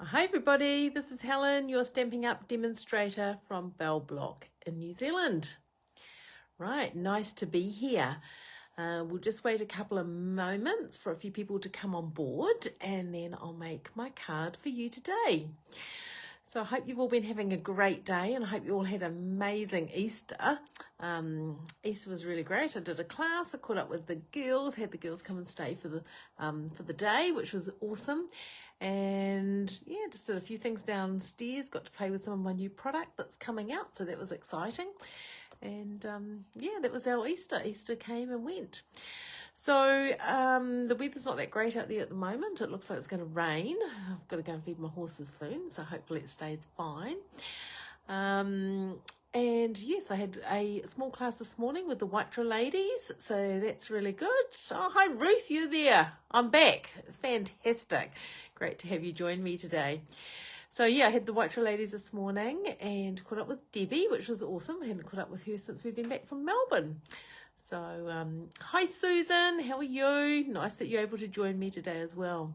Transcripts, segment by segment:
Hi everybody, this is Helen, your Stampin' Up demonstrator from Bell Block in New Zealand. Right, nice to be here. We'll just wait a couple of moments for a few people to come on board and then I'll make my card for you today. So I hope you've all been having a great day and I hope you all had an amazing Easter. Easter was really great. I did a class, I caught up with the girls, had the girls come and stay for the day, which was awesome. And yeah, just did a few things downstairs, got to play with some of my new product that's coming out, so that was exciting. And yeah, that was our Easter. Easter came and went. So the weather's not that great out there at the moment. It looks like it's going to rain. I've got to go and feed my horses soon, so hopefully it stays fine. And yes, I had a small class this morning with the Waitara ladies, so that's really good. Oh, hi Ruth, you're there. I'm back. Fantastic. Great to have you join me today. So yeah, I had the Waitara ladies this morning and caught up with Debbie, which was awesome. I hadn't caught up with her since we've been back from Melbourne. So hi Susan, how are you? Nice that you're able to join me today as well.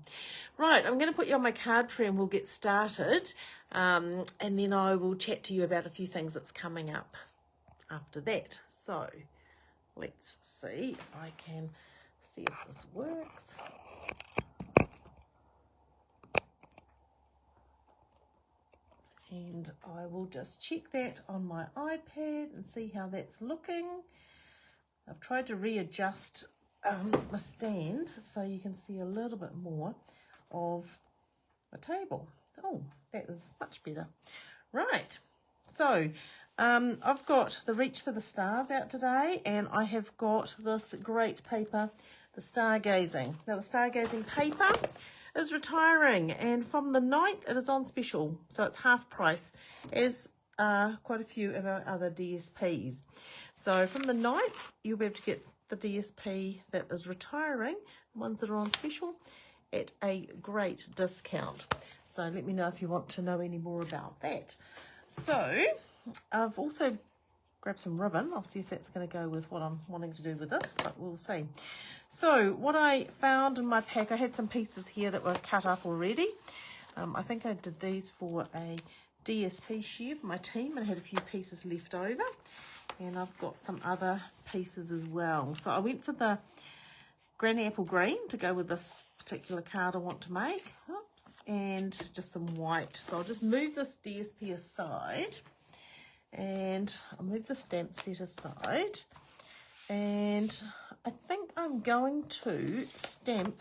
Right, I'm going to put you on my card tree and we'll get started. And then I will chat to you about a few things that's coming up after that. So let's see if I can see if this works. And I will just check that on my iPad and see how that's looking. I've tried to readjust my stand so you can see a little bit more of the table. Oh, that is much better. Right, so I've got the Reach for the Stars out today and I have got this great paper, the Stargazing. Now the Stargazing paper is retiring and from the 9th it is on special, so it's half price as quite a few of our other DSPs. So from the 9th you'll be able to get the DSP that is retiring, the ones that are on special, at a great discount. So let me know if you want to know any more about that. So I've also grabbed some ribbon. I'll see if that's going to go with what I'm wanting to do with this, but we'll see. So what I found in my pack, I had some pieces here that were cut up already. I think I did these for a DSP share for my team and I had a few pieces left over. And I've got some other pieces as well. So I went for the Granny Apple Green to go with this particular card I want to make. Oops. And just some white. So I'll just move this DSP aside. And I'll move the stamp set aside. And I think I'm going to stamp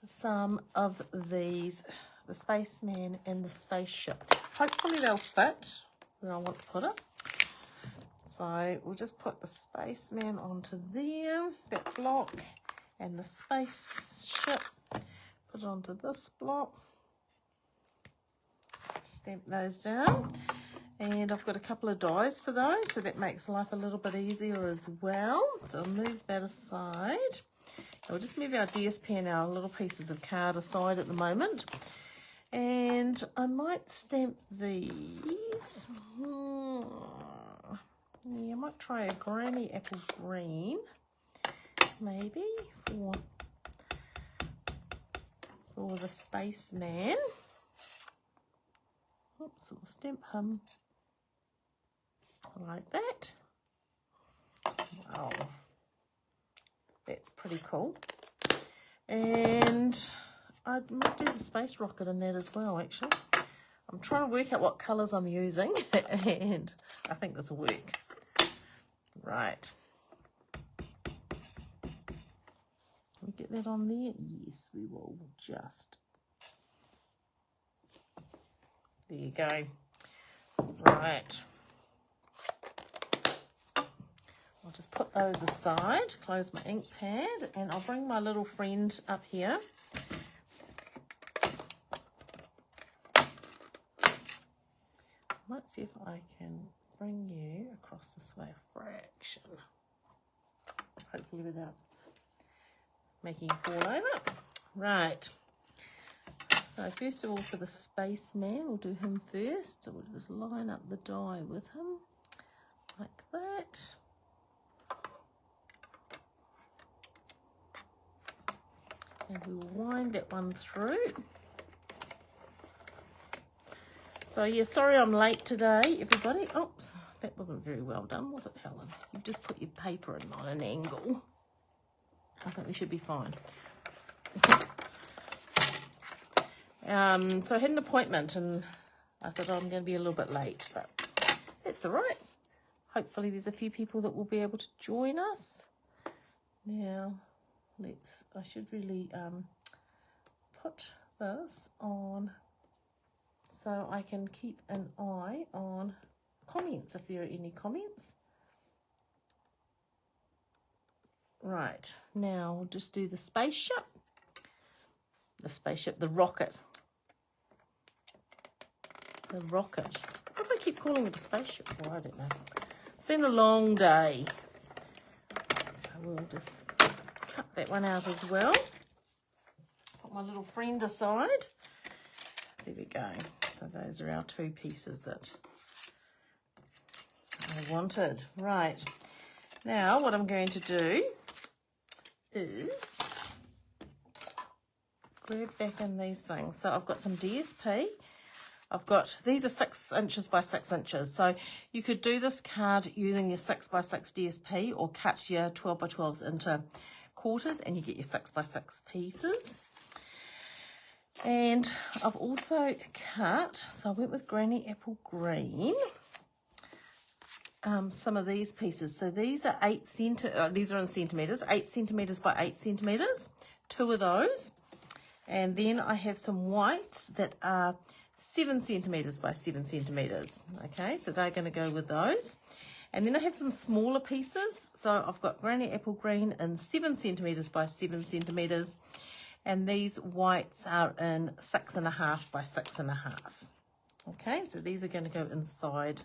some of these, the Spaceman and the Spaceship. Hopefully they'll fit where I want to put it. So we'll just put the Spaceman onto there, that block, and the Spaceship, put it onto this block, stamp those down. And I've got a couple of dies for those, so that makes life a little bit easier as well. So I'll move that aside. We'll just move our DSP and our little pieces of card aside at the moment. And I might stamp these. Yeah, I might try a Granny Apple Green, maybe, for the Spaceman. Oops, we'll stamp him like that. Wow, that's pretty cool. And I might do the space rocket in that as well, actually. I'm trying to work out what colours I'm using, and I think this will work. Right. Can we get that on there? Yes, we will. Just. There you go. Right. I'll just put those aside, close my ink pad, and I'll bring my little friend up here. I might see if I can bring you across this way a fraction. Hopefully without making you fall over. Right. So first of all for the Spaceman, we'll do him first. So we'll just line up the die with him like that. And we'll wind that one through. So yeah, sorry I'm late today, everybody. Oops, that wasn't very well done, was it, Helen? You just put your paper in on an angle. I think we should be fine. So I had an appointment and I thought, oh, I'm going to be a little bit late, but it's all right. Hopefully there's a few people that will be able to join us. Now, I should really put this on so I can keep an eye on comments, if there are any comments. Right, now we'll just do the spaceship. The rocket. The rocket. What do I keep calling it a spaceship for? I don't know. It's been a long day. So we'll just cut that one out as well. Put my little friend aside. There we go. So those are our two pieces that I wanted. Right. Now what I'm going to do is grab back in these things. So I've got some DSP. These are 6 inches by 6 inches. So you could do this card using your 6 by 6 DSP or cut your 12 by 12s into quarters and you get your 6 by 6 pieces. And I've also cut, so I went with Granny Apple Green, some of these pieces. So these are these are in centimetres, 8 centimetres by 8 centimetres, 2 of those. And then I have some whites that are 7 centimetres by 7 centimetres. Okay, so they're going to go with those. And then I have some smaller pieces. So I've got Granny Apple Green in 7 centimetres by 7 centimetres. And these whites are in 6.5 by 6.5. Okay, so these are going to go inside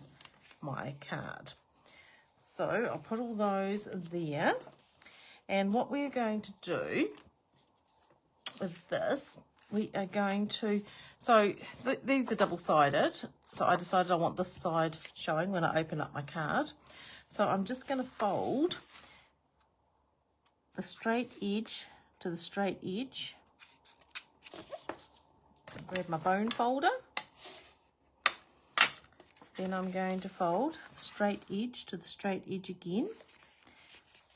my card. So I'll put all those there. And what we're going to do with this, we are going to, so these are double-sided. So I decided I want this side showing when I open up my card. So I'm just going to fold the straight edge to the straight edge. Grab my bone folder. Then I'm going to fold the straight edge to the straight edge again.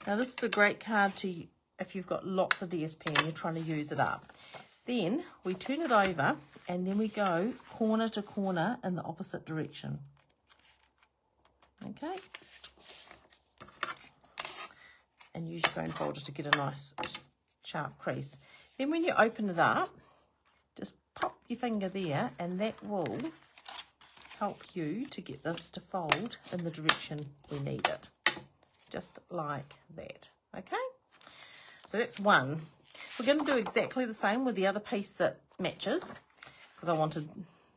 Now this is a great card to if you've got lots of DSP and you're trying to use it up. Then we turn it over and then we go corner to corner in the opposite direction. Okay. And use your bone folder to get a nice sharp crease. Then when you open it up, just pop your finger there and that will help you to get this to fold in the direction we need it. Just like that. Okay? So that's one. We're going to do exactly the same with the other piece that matches because I wanted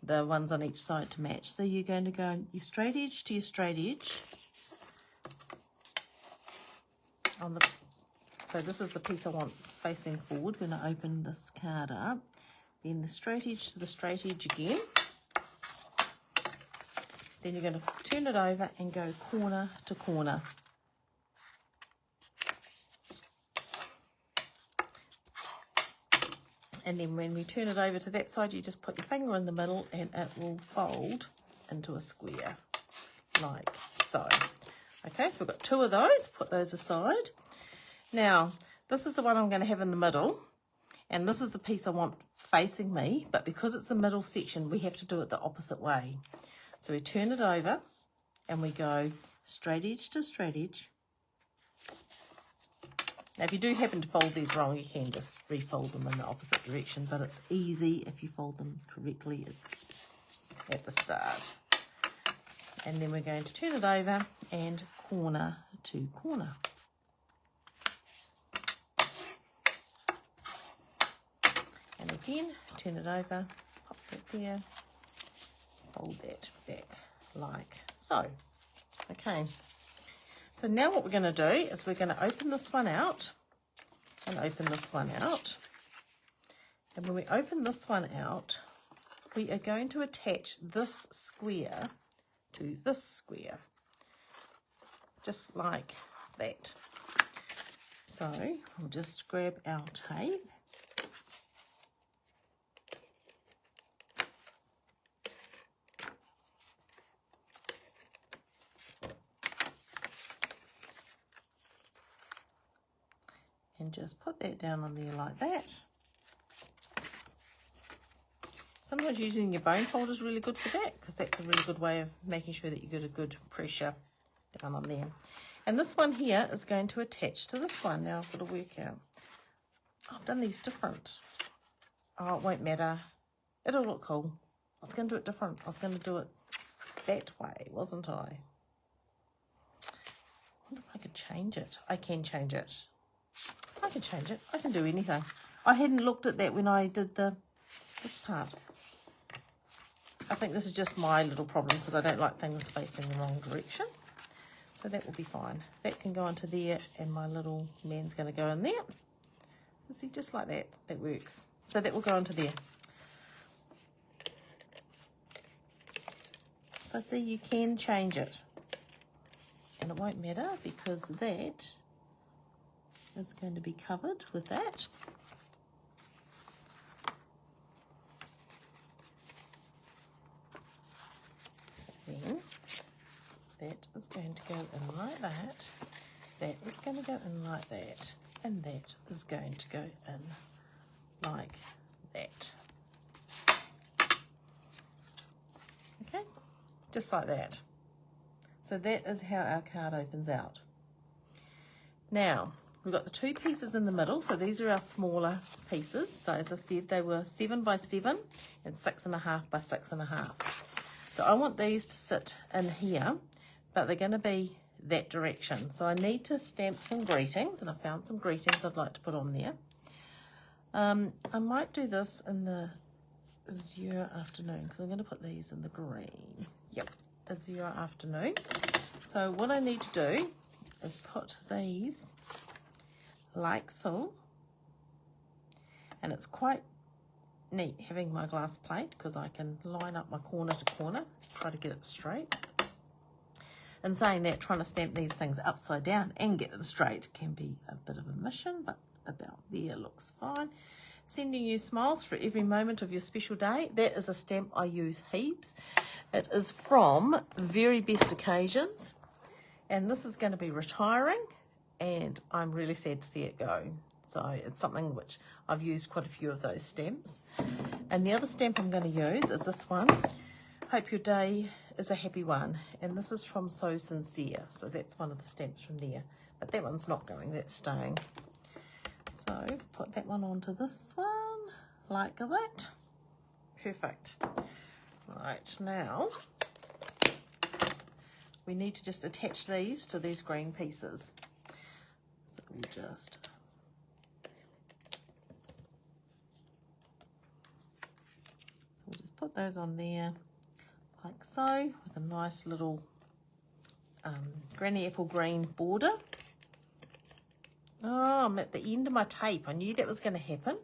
the ones on each side to match. So you're going to go your straight edge to your straight edge. So this is the piece I want facing forward when I open this card up. Then the straight edge to the straight edge again. Then you're going to turn it over and go corner to corner. And then when we turn it over to that side, you just put your finger in the middle and it will fold into a square, like so. Okay, so we've got 2 of those, put those aside. Now, this is the one I'm going to have in the middle, and this is the piece I want facing me, but because it's the middle section, we have to do it the opposite way. So we turn it over, and we go straight edge to straight edge. Now, if you do happen to fold these wrong, you can just refold them in the opposite direction, but it's easy if you fold them correctly at the start. And then we're going to turn it over and corner to corner. And again, turn it over, pop that there, fold that back like so. Okay. So now what we're going to do is we're going to open this one out and open this one out. And when we open this one out, we are going to attach this square to this square, just like that. So we'll just grab our tape. and just put that down on there like that. Sometimes using your bone folder is really good for that, because that's a really good way of making sure that you get a good pressure down on there. And this one here is going to attach to this one. Now I've got to work out. Oh, I've done these different. Oh, it won't matter. It'll look cool. I was going to do it different. I was going to do it that way, wasn't I? I wonder if I could change it. I can change it. I can change it. I can do anything. I hadn't looked at that when I did this part. I think this is just my little problem, because I don't like things facing the wrong direction. So that will be fine. That can go into there, and my little man's going to go in there. So see, just like that, that works. So that will go into there. So see, you can change it. And it won't matter, because that is going to be covered with that. So then, that is going to go in like that. That is going to go in like that. And that is going to go in like that. Okay, just like that. So that is how our card opens out. Now, we've got the two pieces in the middle, so these are our smaller pieces. So as I said, they were 7 by 7 and 6.5 by 6.5. So I want these to sit in here, but they're going to be that direction. So I need to stamp some greetings, and I found some greetings I'd like to put on there. I might do this in the azure afternoon, because I'm going to put these in the green. Yep, azure afternoon. So what I need to do is put these like so, and it's quite neat having my glass plate, because I can line up my corner to corner, try to get it straight. And saying that, trying to stamp these things upside down and get them straight can be a bit of a mission, but about there looks fine. Sending you smiles for every moment of your special day. That is a stamp I use heaps. It is from Very Best Occasions, and this is going to be retiring, and I'm really sad to see it go. So it's something which I've used quite a few of those stamps. And the other stamp I'm going to use is this one. Hope your day is a happy one, and this is from So Sincere. So that's one of the stamps from there, but that one's not going, that's staying. So put that one onto this one like that. Perfect. Right, now we need to just attach these to these green pieces. So we just put those on there like so, with a nice little granny apple green border. Oh, I'm at the end of my tape. I knew that was going to happen.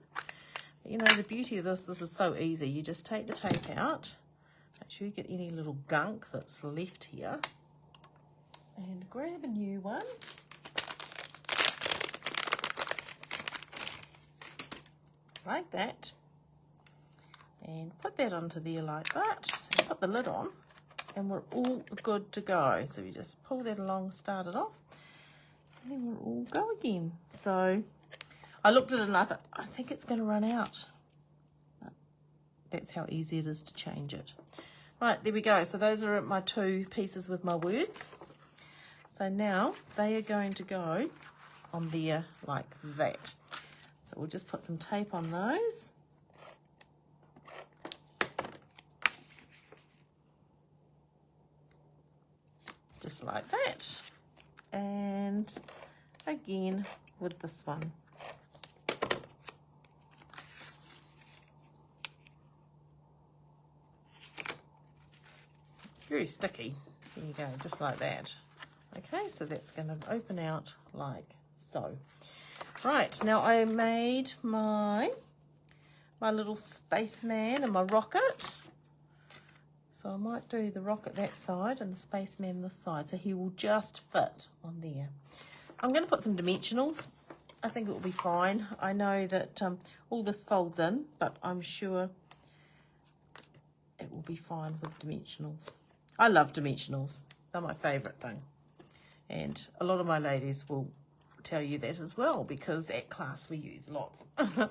But you know, the beauty of this is so easy. You just take the tape out, make sure you get any little gunk that's left here, and grab a new one. Like that. And put that onto there like that, and put the lid on, and we're all good to go. So we just pull that along, start it off, and then we'll all go again. So I looked at it and I thought, I think it's going to run out. But that's how easy it is to change it. Right, there we go. So those are my two pieces with my words. So now they are going to go on there like that. So we'll just put some tape on those. Just like that. And again with this one. It's very sticky. There you go, just like that. Okay, so that's going to open out like so. Right, now I made my little spaceman and my rocket. So I might do the rocket that side and the spaceman this side, so he will just fit on there. I'm going to put some dimensionals. I think it will be fine. I know that all this folds in, but I'm sure it will be fine with dimensionals. I love dimensionals. They're my favourite thing. And a lot of my ladies will tell you that as well, because at class we use lots. So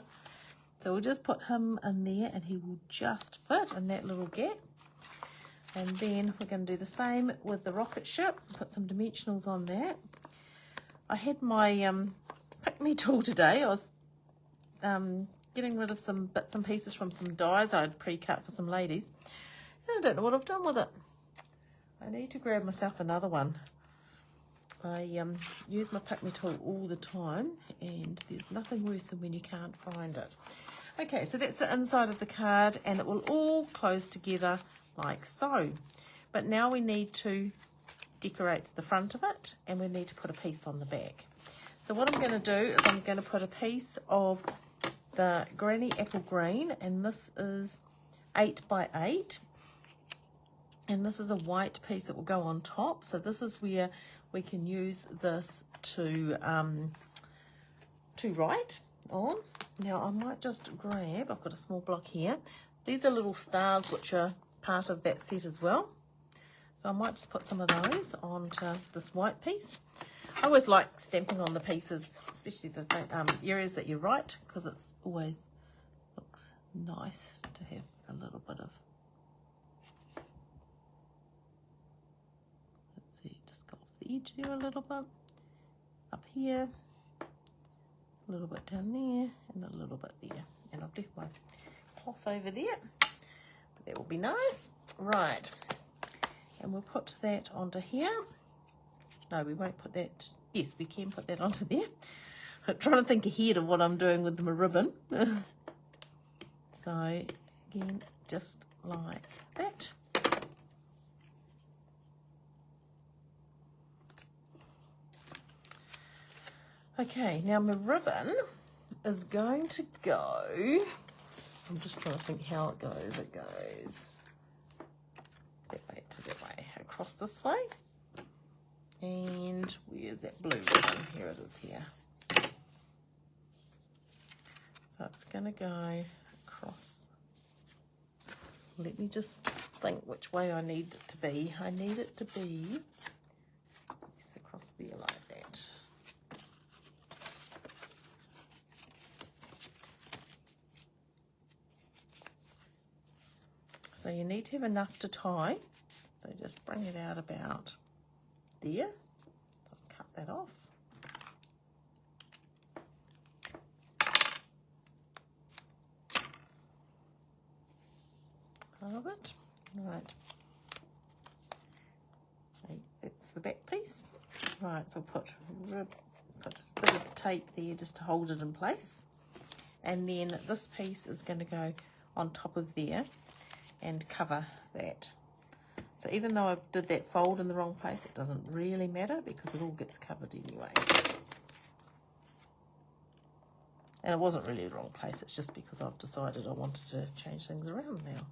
we'll just put him in there and he will just fit in that little gap. And then we're going to do the same with the rocket ship, put some dimensionals on that. I had my pick me tool today. I was getting rid of some bits and pieces from some dies I'd pre-cut for some ladies. And I don't know what I've done with it. I need to grab myself another one. I use my pick me tool all the time, and there's nothing worse than when you can't find it. Okay, so that's the inside of the card, and it will all close together like so. But now we need to decorate the front of it, and we need to put a piece on the back. So what I'm going to do is I'm going to put a piece of the Granny Apple Green, and this is 8 by 8. And this is a white piece that will go on top. So this is where we can use this to write on. Now I might just grab, I've got a small block here. These are little stars which are part of that set as well. So I might just put some of those onto this white piece. I always like stamping on the pieces, especially the areas that you write, because it always looks nice to have a little bit of, let's see, just go off the edge there a little bit, up here, a little bit down there, and a little bit there. And I've left my cloth over there, but that will be nice. Right, and we'll put that onto here. No, we won't put that. Yes, we can put that onto there. I'm trying to think ahead of what I'm doing with my ribbon. So, again, just like that. Okay, now my ribbon is going to go, I'm just trying to think how it goes. It goes that way to that way, across this way. And where's that blue ribbon? Here it is here. So it's going to go across. Let me just think which way I need it to be. I need it to be yes, across there like that. So you need to have enough to tie. So just bring it out about there. I'll cut that off. Part of it. Right. Okay, that's the back piece. Right, so put a bit of tape there just to hold it in place. And then this piece is going to go on top of there and cover that. So even though I did that fold in the wrong place, it doesn't really matter because it all gets covered anyway. And it wasn't really the wrong place, it's just because I've decided I wanted to change things around now.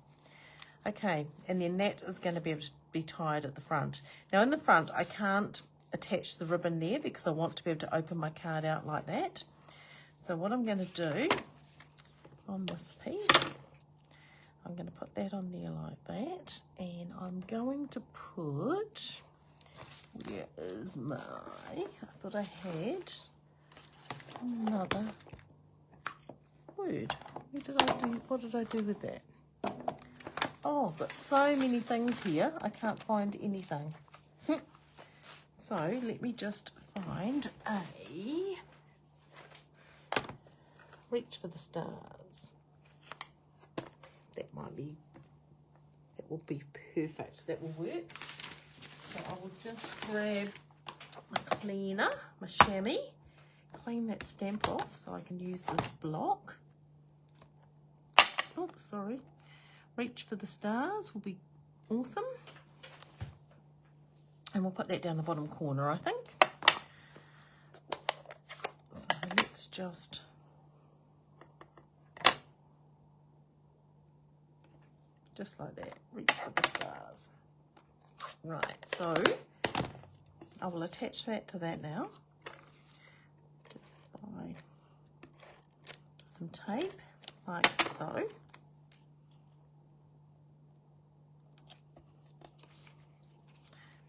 Okay, and then that is going to be able to be tied at the front. Now in the front, I can't attach the ribbon there because I want to be able to open my card out like that. So what I'm going to do on this piece, I'm going to put that on there like that, and I'm going to put, where is my, I thought I had another word. What did I do with that? Oh, I've got so many things here, I can't find anything. So let me just find a reach for the stars. That might be, that will be perfect, that will work. So I will just grab my cleaner, my chamois, clean that stamp off so I can use this block. Oh, sorry. Reach for the stars will be awesome. And we'll put that down the bottom corner, I think. So let's just like that, reach for the stars. Right, so I will attach that to that now, just by some tape, like so.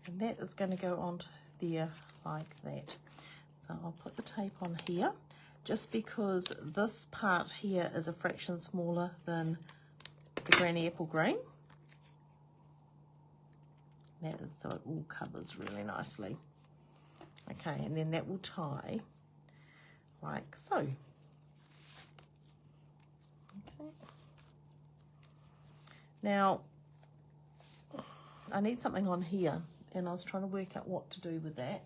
And that is going to go onto there like that. So So I'll put the tape on here, just because this part here is a fraction smaller than the Granny Apple Green. That is so it all covers really nicely. Okay, and then that will tie like so. Okay. Now, I need something on here, and I was trying to work out what to do with that.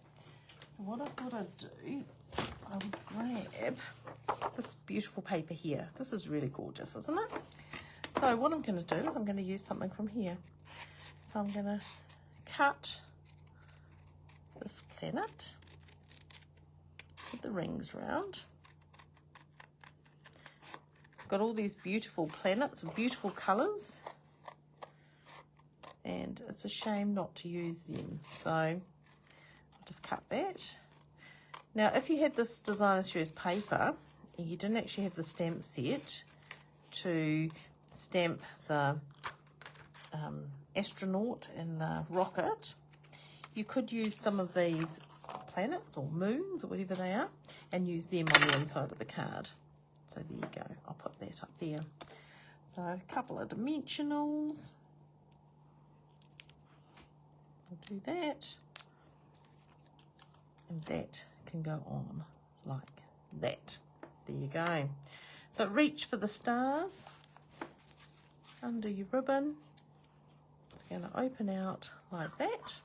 So what I thought I'd do, I would grab this beautiful paper here. This is really gorgeous, isn't it? So what I'm going to do is I'm going to use something from here. So I'm going to cut this planet, put the rings round. I've got all these beautiful planets with beautiful colours, and it's a shame not to use them. So I'll just cut that. Now, if you had this designer series paper and you didn't actually have the stamp set to stamp the astronaut and the rocket, you could use some of these planets or moons or whatever they are and use them on the inside of the card. So there you go, I'll put that up there. So a couple of dimensionals, I'll do that, and that can go on like that. There you go. So reach for the stars under your ribbon. It's going to open out like that,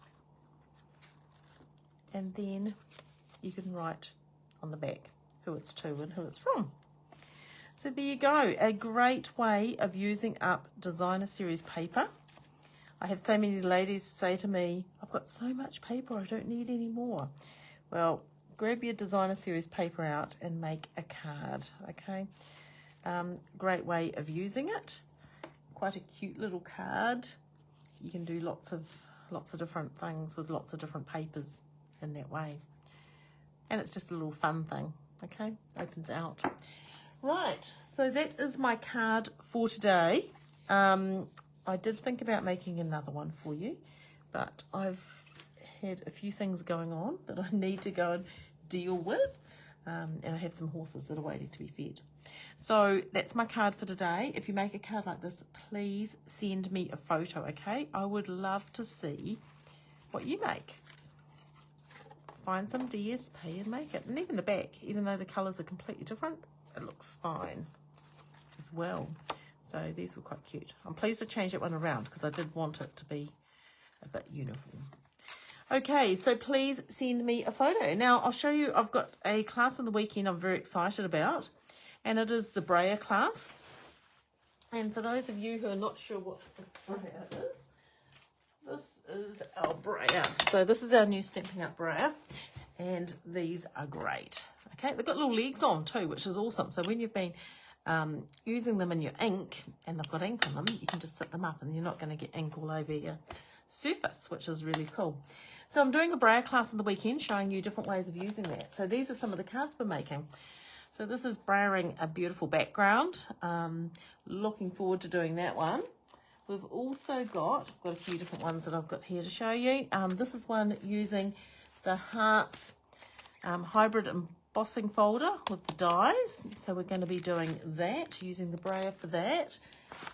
and then you can write on the back who it's to and who it's from. So there you go, a great way of using up designer series paper. I have so many ladies say to me, I've got so much paper, I don't need any more. Well, grab your designer series paper out and make a card, okay? Great way of using it. Quite a cute little card. You can do lots of different things with lots of different papers in that way. And it's just a little fun thing, okay? Opens out. Right, so that is my card for today. I did think about making another one for you, but I've had a few things going on that I need to go and deal with, and I have some horses that are waiting to be fed. So that's my card for today. If you make a card like this, please send me a photo, okay? I would love to see what you make. Find some DSP and make it. And even the back, even though the colours are completely different, it looks fine as well. So these were quite cute. I'm pleased to change that one around because I did want it to be a bit uniform. Okay, so please send me a photo. Now I'll show you, I've got a class on the weekend I'm very excited about, and it is the brayer class. And for those of you who are not sure what the brayer is, this is our brayer. So this is our new Stampin' Up brayer, and these are great. Okay, they've got little legs on too, which is awesome. So when you've been using them in your ink and they've got ink on them, you can just sit them up and you're not going to get ink all over your surface, which is really cool. So I'm doing a brayer class on the weekend showing you different ways of using that. So these are some of the cards we're making. So this is brayering a beautiful background. Looking forward to doing that one. We've also got a few different ones that I've got here to show you. This is one using the Hearts hybrid embossing folder with the dies. So we're going to be doing that, using the brayer for that.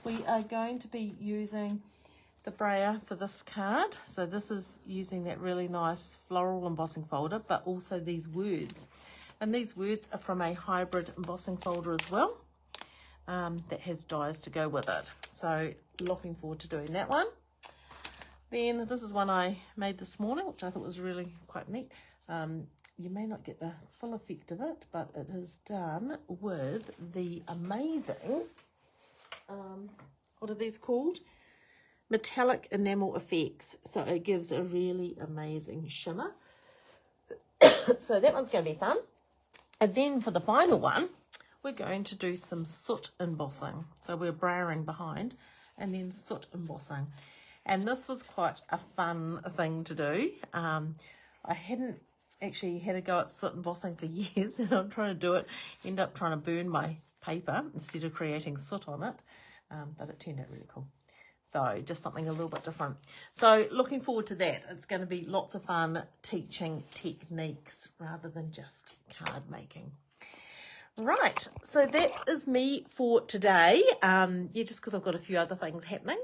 We are going to be using the brayer for this card. So this is using that really nice floral embossing folder, but also these words. And these words are from a hybrid embossing folder as well, that has dies to go with it. So looking forward to doing that one. Then this is one I made this morning, which I thought was really quite neat. You may not get the full effect of it, but it is done with the amazing, what are these called? Metallic enamel effects. So it gives a really amazing shimmer. So that one's going to be fun. And then for the final one, we're going to do some soot embossing. So we're brayering behind and then soot embossing. And this was quite a fun thing to do. I hadn't actually had a go at soot embossing for years, and I'm trying to do it, end up trying to burn my paper instead of creating soot on it. But it turned out really cool. So just something a little bit different. So looking forward to that. It's going to be lots of fun teaching techniques rather than just card making. Right, so that is me for today. Just because I've got a few other things happening.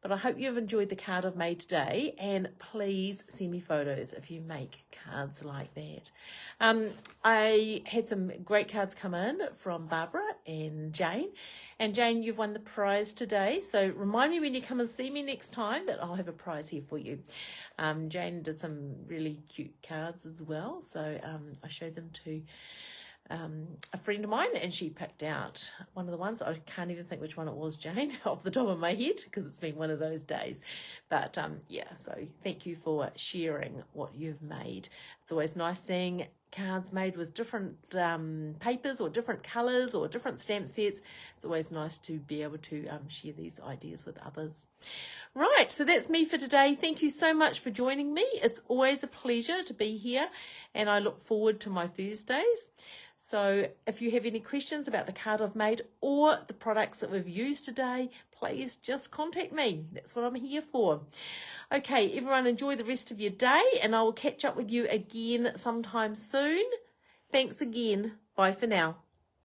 But I hope you've enjoyed the card I've made today, and please send me photos if you make cards like that. I had some great cards come in from Barbara and Jane. And Jane, you've won the prize today, so remind me when you come and see me next time that I'll have a prize here for you. Jane did some really cute cards as well, so I showed them to a friend of mine, and she picked out one of the ones. I can't even think which one it was, Jane, off the top of my head, because it's been one of those days. But yeah, so thank you for sharing what you've made. It's always nice seeing cards made with different papers or different colours or different stamp sets. It's always nice to be able to share these ideas with others. Right, so that's me for today. Thank you so much for joining me. It's always a pleasure to be here, and I look forward to my Thursdays. So if you have any questions about the card I've made or the products that we've used today, please just contact me. That's what I'm here for. Okay, everyone, enjoy the rest of your day, and I will catch up with you again sometime soon. Thanks again. Bye for now.